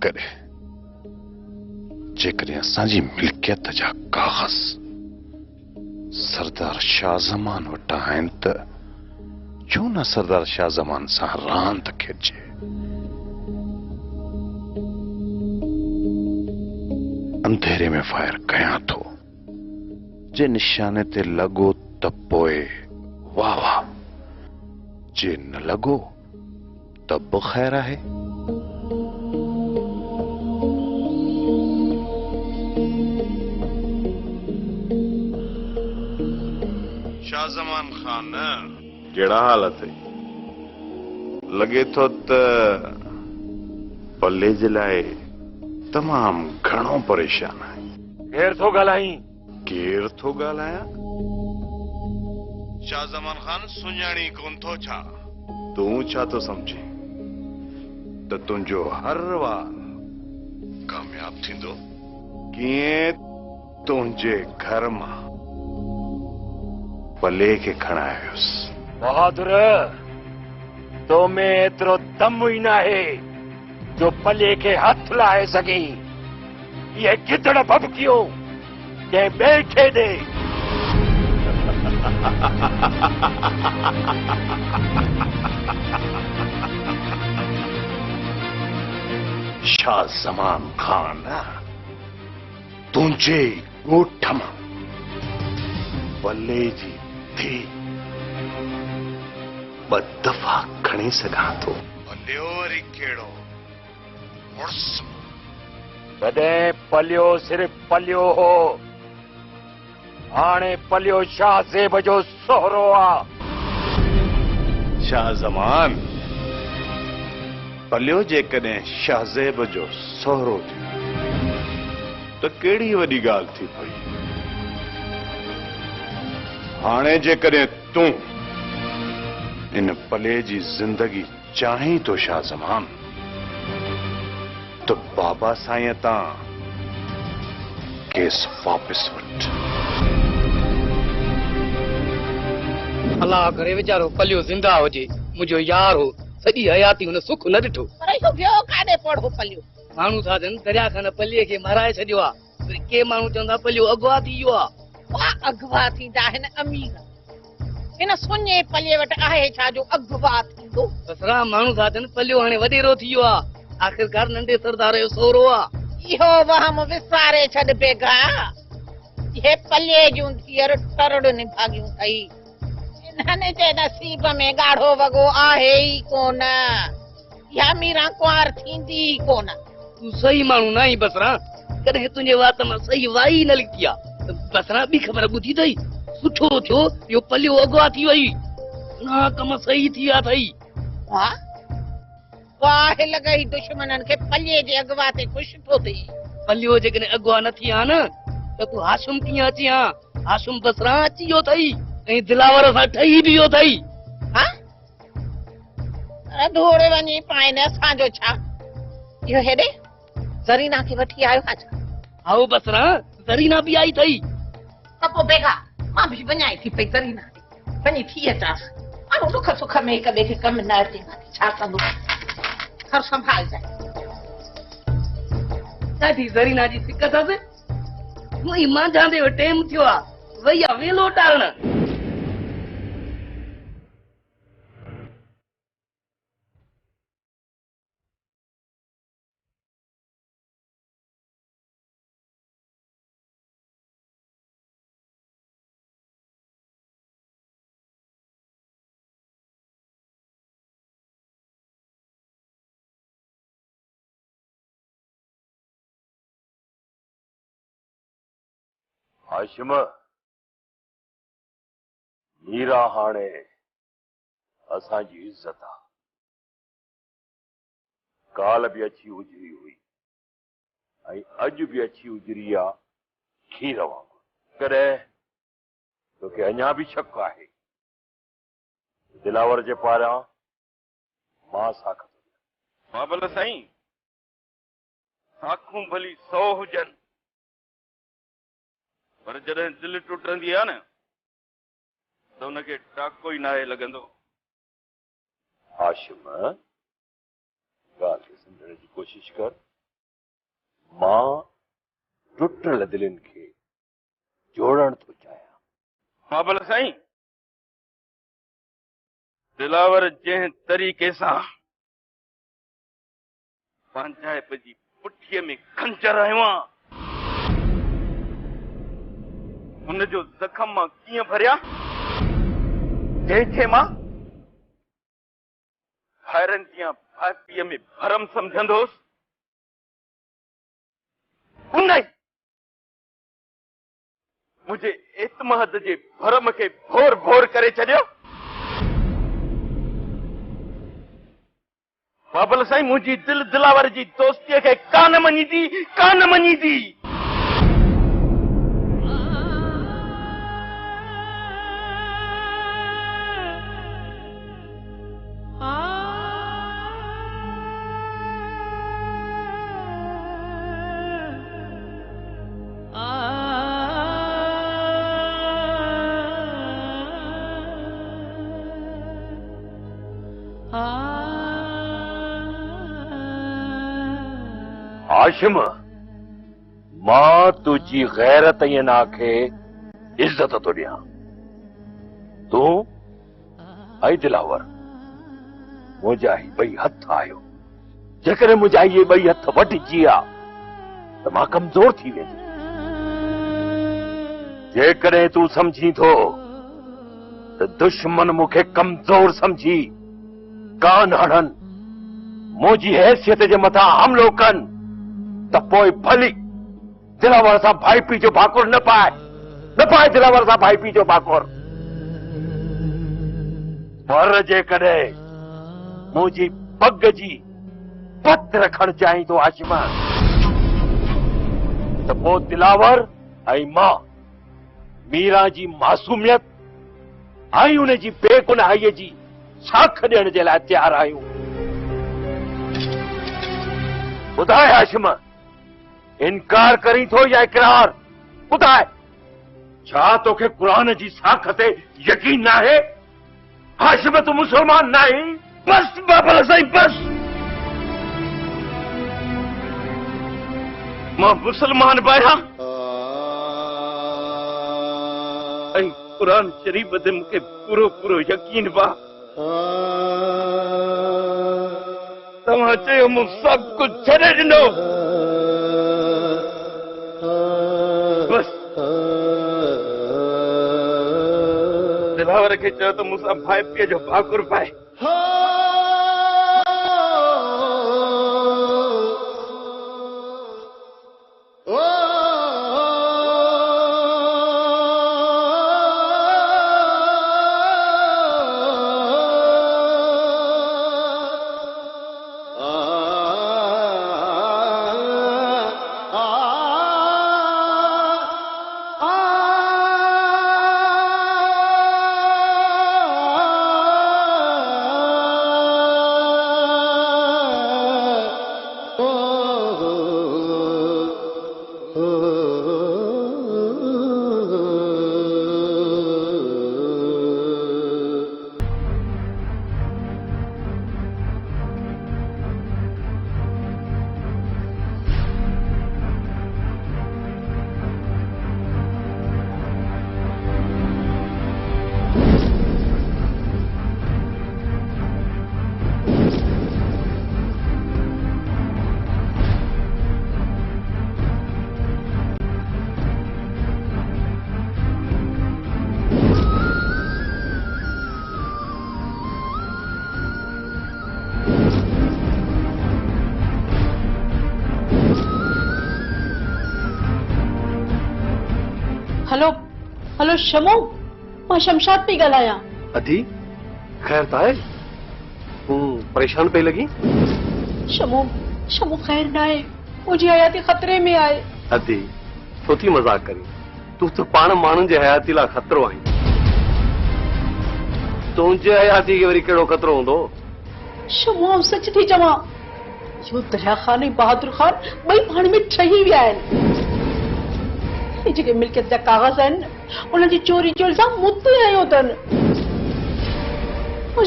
करे जेकॾहिं असांजी मिल्कियत जा कागज़ सरदार शाहज़मान वटां आहिनि त छो न सरदार शाहज़मान सां रांदि खेॾिजे। अंधेरे में फायर कयां थो, जे निशाने ते लॻो त पोइ वाह वाह, जे न लॻो त बि ख़ैर आहे। शाहज़मान खान जड़ा हालत है, लगे तो पल्ले जे लाइ तमाम घणो परेशान है। केर थो ॻाल्हाई? केर थो ॻाल्हायां? शाहज़मान खान सुञाणी कोन थो छा? तूं छा तो समझी त तुंहिंजो हर वार कामयाब थींदो? कीअं तुंहिंजे घर मां पले के खणायोसि। बहादुर, तो में एतिरो दम ई न आहे जो पले के हथ लाहे सघे। ये गिदड़ भभकियो के बैठे दे। शाहज़मान खान तुंहिंजे ॻोठ मां पले जी थी ॿ दफ़ा खणी सघां थो। पलियो वरी कहिड़ो मुड़ुस? कॾहिं पलियो सिर्फ़ पलियो हो, हाणे पलियो शाह ज़ेब जो सोहरो आ। शाहज़मान, पलियो जेकॾहिं शाहज़ेब जो सोहरो थियो त कहिड़ी वॾी ॻाल्हि थी पई। हाणे जेकॾहिं तूं इन पले जी जिंदगी चाहीं तो शाहज़मान, तो बाबा साईं तां केस वापस वठ। अल्लाह करे वीचारो पलियो जिंदा हुजे, मुंहिंजो यार हो, सॼी हयाती हुन सुख न ॾिठो। पर इहो वियो काॾे पढ़ो पलियो? माण्हू था चवनि दरिया खां पलीअ खे माराए छॾियो आहे, वरी के माण्हू चवंदा पलियो अॻुवा थी वियो आहे। वाह, अगवा थींदा आहिनि अमीर। हिन सुञे पले वटि आहे छा जो अगवा थींदो? बसरा माण्हू था चवनि पलियो हाणे वॾेरो थी वियो आहे, आख़िरकार नंढे सरदार जो सोहरो आहे। इहो वहम विसारे छॾ बेगा। इहे पले जूं धीअर टरड़ निभागियूं अथई। इन्हनि जे नसीब में ॻाढ़ो वॻो आहे ई कोन। इहा मीरा कुंवार थींदी ई कोन। तूं सही माण्हू न आहीं बसरा, कॾहिं तुंहिंजे वात मां सही वाई न लिकी आहे। बसरा ॿी ख़बर ॿुधी अथई? सुठो थियो इहो पलियो अॻुवा थी वई, ना कम सही थी विया अथई। वाह वाह, लॻई दुश्मननि खे पले जे अॻुवा ते ख़ुशि थो थिए। पलियो जेकॾहिं अॻुवा न थी हा न त तूं हाशुम कीअं अची हा? हाशुम बसरा अची वियो अथई ऐं दिलावर सां ठही बि वियो अथई। धोड़े वञी पाइनि असांजो छा? इहो हेॾे ज़रीना खे वठी आयो आहे छा? आओ बसरा, ज़रीना बि आई अथई। त पोइ बेगा मां बि वञाई थी पई ज़रीना खे, वञी थी अचांसि। माण्हू दुख सुख में हिक ॿिए खे कमु न अचे, छा कंदो? घर संभालजांइ। ॾाढी ज़रीना जी सिक अथसि। मुंहिंजी मांझा ते टेम थियो आहे, वई आहे वेलो टारणु। हाशिम, मीरा हाणे असांजी इज्जत आहे। काल बि अची उजरी हुई ऐं अॼु बि अची उजरी आहे खीर वांगुरु। कॾहिं तोखे अञा बि शक आहे? दिलावर जे पारां मां साख मां भले साईं, साखूं भली 100 हुजनि, पर जॾहिं दिलि टुटंदी आहे न त हुनखे टाको ई नाहे लॻंदो। हाशिम, ॻाल्हि खे सम्झण जी कोशिश कर। मां टुटल दिलनि खे जोड़ण थो चाहियां। हा भला साईं, दिलावर जंहिं तरीक़े सां पंहिंजाइप जी पुठीअ में खंजर आयो आहे, हुनजो ज़ख़्म मां कीअं भरियां? जंहिंखे मां फायरनि जी फासीअ में भरम सम्झंदोसि, उन मुंहिंजे एतमाद जे भरम खे भोर भोर करे छॾियो। बाबल साईं, मुंहिंजी दिल दिलावर जी दोस्तीअ खे कान मञींदी, कान मञींदी। हाशिम, मां तुझी गैरत ना खे इज्जत तो ॾियां। तूं ऐं दिलावर मुंहिंजा ही ॿई हथ आहियो। जेकॾहिं मुंहिंजा इहे ॿई हथ वढिजी विया त मां कमज़ोर थी वेंदुमि। जेकॾहिं तूं समझी थो त दुश्मन मूंखे कमज़ोर समझी कान हणनि, मुंहिंजी हैसियत जे मथां हमिलो कनि, त पोइ भली दिलावर सां भाई पी जो भाकुर न पाए दिलावर सां भाई पी जो भाकुर। पर जेकॾहिं मुंहिंजी पग जी पत रखण चाहीं थो हाशिम, त पोइ दिलावर ऐं मां मीरा जी मासूमियत ऐं उन जी बेगुनाहीअ जी साख ॾियण जे लाइ तयार आहियूं। ॿुधाए हाशिम, इनकार करी थो या इकरार? ॿुधाए, छा तोखे क़ुरान जी साख ते यकीन न आहे? हाशिम, तूं मुसलमान न आहीं? बस बाबा साईं, बस। मां मुसलमान बि आहियां ऐं क़ुरान शरीफ़ ते मूंखे पूरो पूरो यकीन बि आहे। तव्हां चयो मूं सभु कुझु छॾे ॾिनो, बस दिलावर खे चयो त मूंसां भाई पीअ जो भाकुर पाए। हेलो हेलो शमू, मां शमशाद पई ॻाल्हायां। अधी ख़ैर त आहे? तूं परेशान पई लॻी? शमू शमू ख़ैर न आहे, मुंहिंजी हयाती ख़तरे में आहे। अधी छो थी मज़ाक करी? तूं त पाण माण्हुनि जे हयाती लाइ ख़तरो आहीं। तुंहिंजे हयाती खे वरी कहिड़ो ख़तरो हूंदो? शमू आउं सच थी चवां, इहो दरिया ख़ान ऐं बहादुर ख़ान ॿई पाण में ठही विया आहिनि। जेके मिल्कियत जा कागज़ आहिनि उन्हनि जी चोरी चोरी सां मुते आयो अथनि।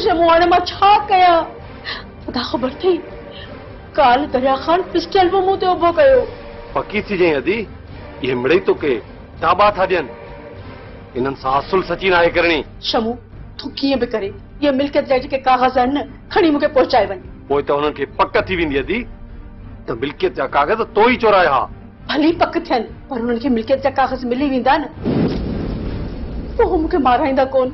शमू हाणे मां छा कयां? ख़ुदा ख़बर अथई, काल दरिया ख़ान पिस्टल बि मूं ते उभो कयो। पकी थी जई अदी ये मिड़ई तो के ताबा था ॾियनि इन्हनि सां असुल सची नाहे करणी। शमू तू कीअं बि करे ये मिल्कियत जा जेके कागज़ आहिनि न खणी मूंखे पहुचाए वञ। पोइ त उन्हनि खे पक थी वेंदी अदी त मिल्कियत जा कागज़ तो ई चोराया हा। भली पक थियनि पर उन्हनि खे मिल्कियत जा कागज़ मिली वेंदा न पोइ हू मूंखे माराईंदा कोन।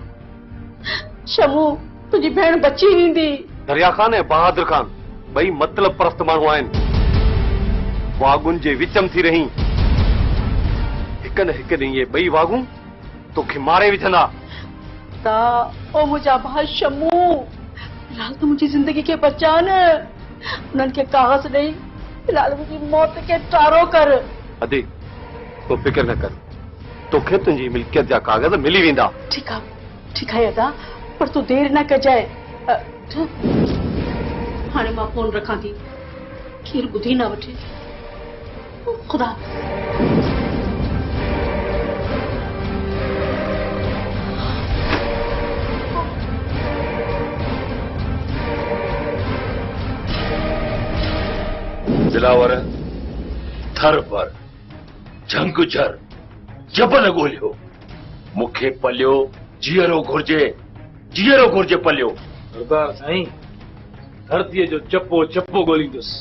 शमू तुंहिंजी भेण बची वेंदी। दरिया खान ऐं बहादुर खान ॿई मतिलब परस्त माण्हू आहिनि। वागुनि जे विचम थी रही हिक न हिक ॾींहुं इहे ॿई वागूं तोखे मारे विझंदा। ता ओ मुंहिंजा भाउ शमू फिलहाल तूं मुंहिंजी ज़िंदगी खे बचा न उन्हनि खे कागज़ ॾेई फिलहाल मुंहिंजी मौत खे टारो कर। अदी तो फिक्र न कर तोखे तुंहिंजी मिल्कियत जा कागज़ मिली वेंदा। ठीक है अदा पर तू देर न कजाए। हाणे मां फोन रखां थी केरु ॿुधी न वठे। खुदा दिलावर थर पर झंग झर जबल ॻोल्हियो मूंखे पलियो जीअरो घुर्जे पलियो। सरदार साईं धरतीअ जो चपो चपो ॻोल्हींदुसि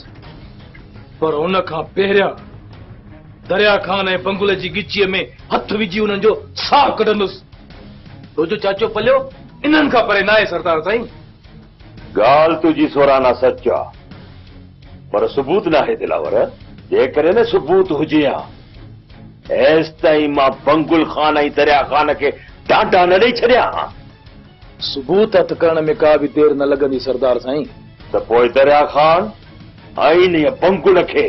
पर उन खां पहिरियां दरिया खान ऐं बंगुल जी गिचीअ में हथ विझी उन्हनि जो साह कढंदुसि। तुंहिंजो चाचो पलियो इन्हनि खां परे नाहे सरदार साईं। ॻाल्हि तुंहिंजी सोराना सच आहे पर सबूत नाहे दिलावर। जेकॾहिं न सबूत हुजे हा एस ताईं मां बंगुल खान ऐं दरिया खान खे डांटा न ॾेई छॾियां हा। सबूत हथ करण में का बि देर न लॻंदी सरदार साईं। त पोइ दरिया खान ऐं इन बंगुल खे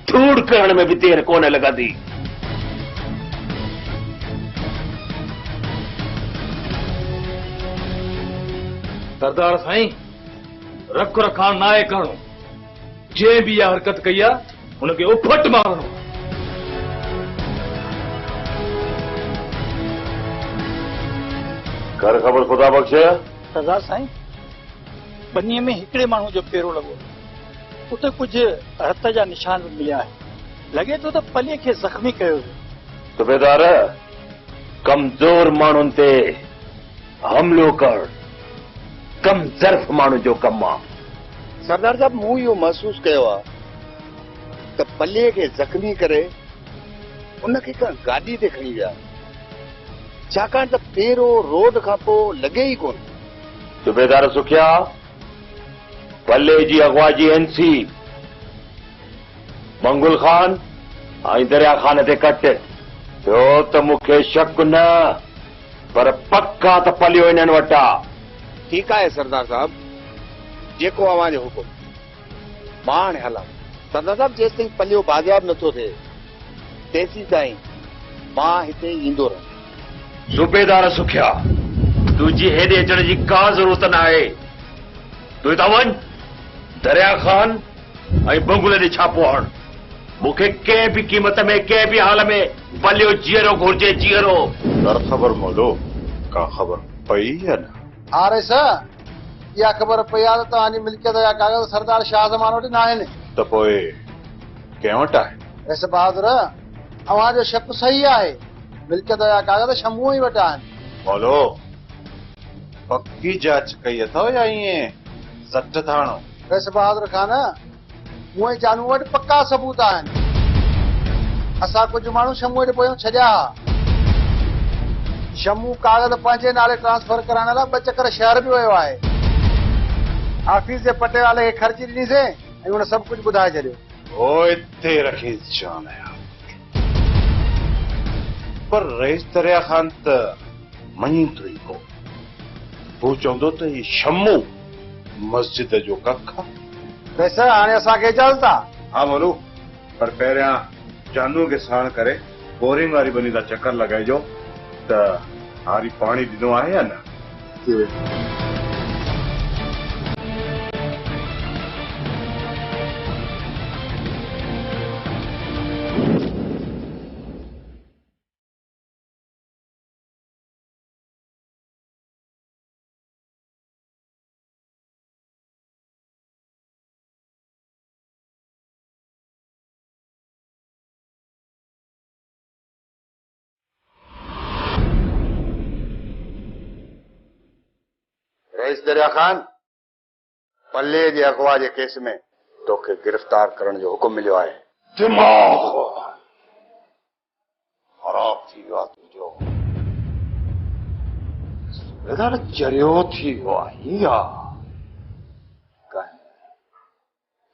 धूड़ करण में बि देर कोन लॻंदी। सरदार साईं रख रखान नाहे करणो जंहिं बि इहा हरकत कई आहे हुनखे उफट मारणो। कर ख़बर खुदा बख़्श। सरदार साईं बनीअ में हिकिड़े माण्हू जो पेरो लॻो उते कुझु हथ जा निशान बि मिलिया आहिनि। लॻे थो त पलीअ खे ज़ख़्मी कयो वियो। सुबेदार कमज़ोर माण्हुनि ते हमलो कर कम ज़र्फ़ माण्हू जो कमु आहे। सरदार साहब मूं इहो महसूस कयो आहे त पलीअ खे ज़ख़्मी करे उनखे का गाॾी ते खणी विया छाकाणि त पेरो रोड खां पोइ लॻे ई कोन। सुबेदार सुखिया पल्ले जी अगवा जी एनसी मंगुल खान ऐं दरिया खान ते कट ॿियो त मूंखे शक न पर पक्का त पलियो इन्हनि वटि आहे। ठीकु आहे सरदार साहब जेको अव्हां जो हुकुम। मां हाणे हलां। सरदार साहब जेसि ताईं पलियो बाज़ियाब नथो थिए तेसि ताईं मां हिते ईंदो रहां। सूबेदार सुखिया तुंहिंजी हेॾे अचण जी का ज़रूरत न आहे। तूं हितां वञ दरिया खान ऐं बंगुल ॾे छापो हण। मूंखे कंहिं बि क़ीमत में कंहिं बि हाल में पलियो जीअरो घुर्जे जीअरो। दर ख़बर मोलो का ख़बर पई या न? हारे सर इहा ख़बर पई आहे त तव्हांजी मिल्कियत जा कागज़ सरदार शाह ज़मान वटि न आहिनि। त पोइ कंहिं वटि आहे? वैसे बहादुर अव्हांजो शक सही आहे मिल्कियत जा कागज़ शमूअ ई वटि आहिनि। मोलो पक्की जांच कई अथव या ईअं सट थाणो? वैसे बहादुर खान मूं ऐं जानू वटि पक्का सबूत आहिनि। असां कुझु माण्हू शमूअ जे पोयां छॾिया हुआ। शमू कागज़ पंहिंजे नाले ट्रांसफर कराइण लाइ 2 चकर शहर बि वियो आहे। ऑफिस जे पटे वाले खे ख़र्ची ॾिनीसीं ऐं हुन सभु कुझु ॿुधाए छॾियो। ओ हिते रखी जान आया पर रईस दरिया खान त मञींदो ई को। हू चवंदो त ही शमू मस्जिद जो कख आहे। वैसे हाणे असांखे इजाज़त आहे। हा मोलू पर पहिरियां जानू खे साण करे बोरिंग वारी बनी था चकर लॻाइजो त हारी पाणी ॾिनो आहे या न। रईस दरिया खान, पल्ले जे अगवा जे केस में तोखे गिरफ्तार करण जो हुकुम मिलियो आहे। दिमाग ख़राब थी वियो आहे तुंहिंजो। सूबेदार चरियो थी वियो आहीं या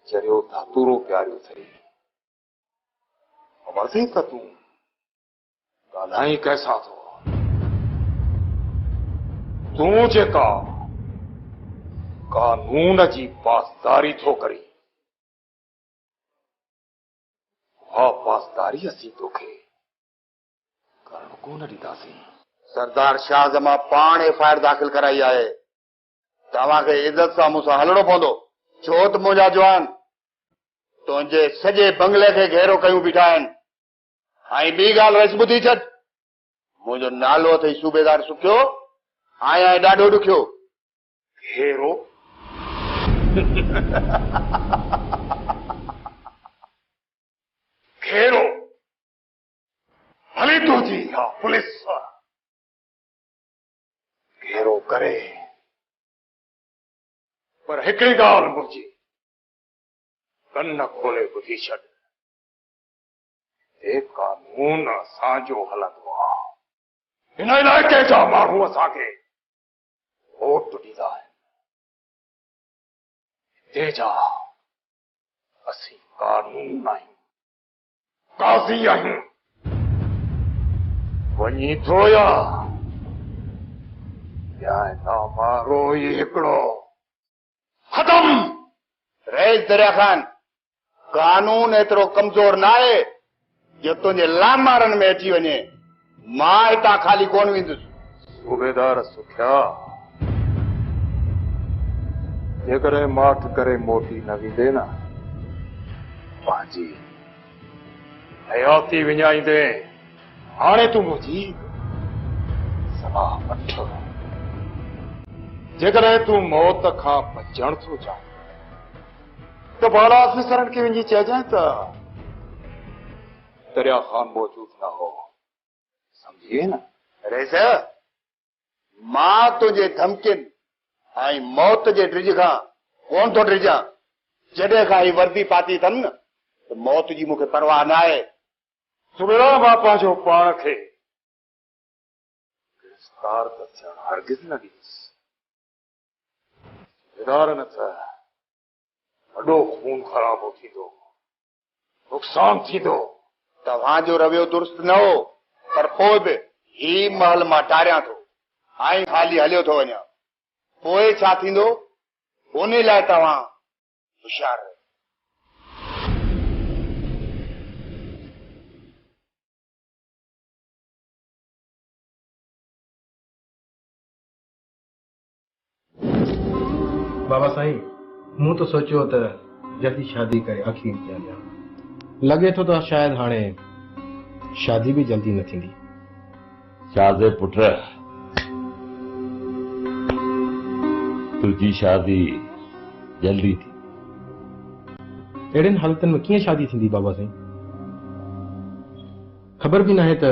चरियो धातुरो प्यारियो अथई। ख़बर अथई त तूं ॻाल्हाई कैसा थो? तूं जेका कानून जी पासदारी थो करी, हा पासदारी असीं तोखे करण कोन ॾींदासीं। सरदार शाहजमा पाण एफआईआर दाख़िल कराई आहे। तव्हांखे इज़त सां मूंसां हलणो पवंदो, छो त मुंहिंजा जवान तुंहिंजे सॼे बंगले खे घेरो कयूं बीठा आहिनि। ऐं ॿी ॻाल्हि रईस ॿुधी छॾ, मुंहिंजो नालो अथई सूबेदार सुखियो, आहियां ॾाढो ॾुखियो। घेरो घेरो हली तो जी हा पुलिस घेरो करे, पर हिकिड़ी ॻाल्हि मुंहिंजी कन खोले ॿुधी छॾ। हे कानून असांजो हलंदो आहे। हिन इलाइक़े जा माण्हू असांखे वोट ॾींदा आहिनि। हिते जा असीं कानून आहियूं, काज़ी आहियूं। वञी थो या ना मारो ई हिकिड़ो ख़तम। रईस दरिया खान, कानून एतिरो कमज़ोर न आहे जो तुंहिंजे लामारनि में अची वञे। मां हितां खाली कोन वेंदुसि। सूबेदार सुखिया, जेकॾहिं माठ करे मोटी न वेंदे न, पंहिंजी हयाती विञाईंदे। हाणे तूं मुंहिंजी सलाह वठ। जेकॾहिं तूं मौत खां बचण थो चाहीं त बाला ऑफिसरनि खे वञी चइजांइ त दरिया खान मौजूद न हो। समझिए न? रईस, मां तुंहिंजे धमकियुनि ऐं मौत जे ड्रिज खां कोन थो ड्रिजां। जॾहिं खां ही वर्दी पाती अथनि न, त मौत जी मूंखे परवाह न आहे। सूबेदार, मां पंहिंजो पाण खे गिरफ़्तार त थियण हरगिज़ न ॾींदुसि। सूबेदार, न त वॾो खून ख़राबो थींदो, नुक़सान थींदो। तव्हांजो रवियो दुरुस्त न हो, पर पोइ बि ही महल मां टारियां थो ऐं हाली हलियो थो वञा। पोइ छा थींदो, उन लाइ तव्हां होशियार रहियो। बाबा साईं, मूं तो सोचियो त जल्दी शादी करे आखिरी इम्तिहान ॾियां। लॻे थो त शायदि हाणे शादी भी जल्दी न थींदी। शादी पुट, तुझी शादी जल्दी थी। अहिड़िन हालतुनि में कीअं शादी थींदी बाबा साईं? ख़बर भी नाहे त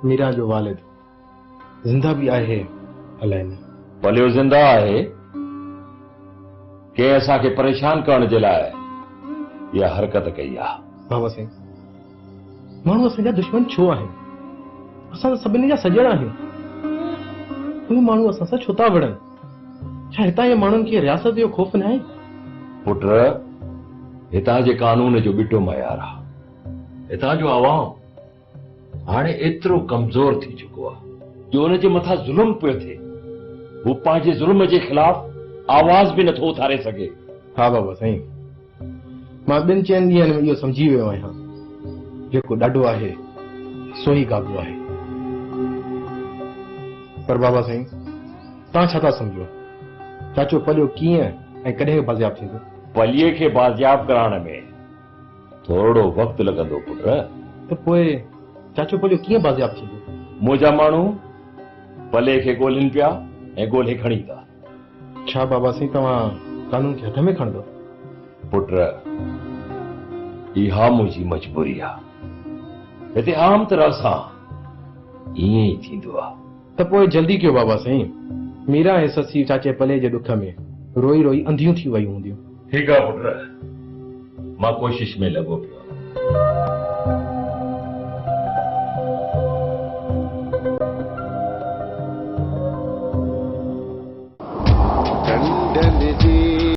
मीरा जो वालिद जिंदा भी आहे अलाए न। भले जिंदा आहे, कंहिं असांखे परेशान करण जे लाइ इहा हरकत कई आहे। बाबा साईं, माण्हू असांजा दुश्मन छो आहिनि? असां सभिनी जा सॼण आहियूं। उहे माण्हू असां सां छो था विढ़नि? छा हितां जे माण्हुनि खे रियासत जो ख़ौफ़ न आहे? पुट, हितां जे कानून जो ॿिटो मयार आहे। हितां जो आवाम हाणे एतिरो कमज़ोर थी चुको आहे जो हुन जे मथां ज़ुल्म पियो थिए। हू पंहिंजे ज़ुल्म जे ख़िलाफ़ आवाज़ भी नथो उथारे सघे। हा बाबा साईं, मां 2-4 ॾींहंनि में इहो सम्झी वियो आहियां। जेको ॾाढो आहे सो ई क़ाबू आहे। पर बाबा साईं, तव्हां छा था सम्झो? चाचो पलियो कीअं ऐं कॾहिं बाज़ियाब थींदो? पलीअ खे बाज़ियाब कराइण में थोरो वक़्तु लॻंदो पुट। त पोइ चाचो पलियो कीअं बाज़ियाब थींदो? मुंहिंजा माण्हू पले खे ॻोल्हिनि पिया ऐं ॻोल्हे खणी ईंदा। छा बाबा साईं तव्हां कानून खे हथ में खणंदो? पुट, इहा मुंहिंजी मजबूरी आहे। हिते आम तरह सां ईअं ई थींदो आहे। त पोइ जल्दी कयो बाबा साईं। मीरा ऐं ससी चाचे पले जे दुख में रोई रोई अंधियूं थी वई हूंदियूं। ठीक है पुट, मां कोशिश में लगो पियो।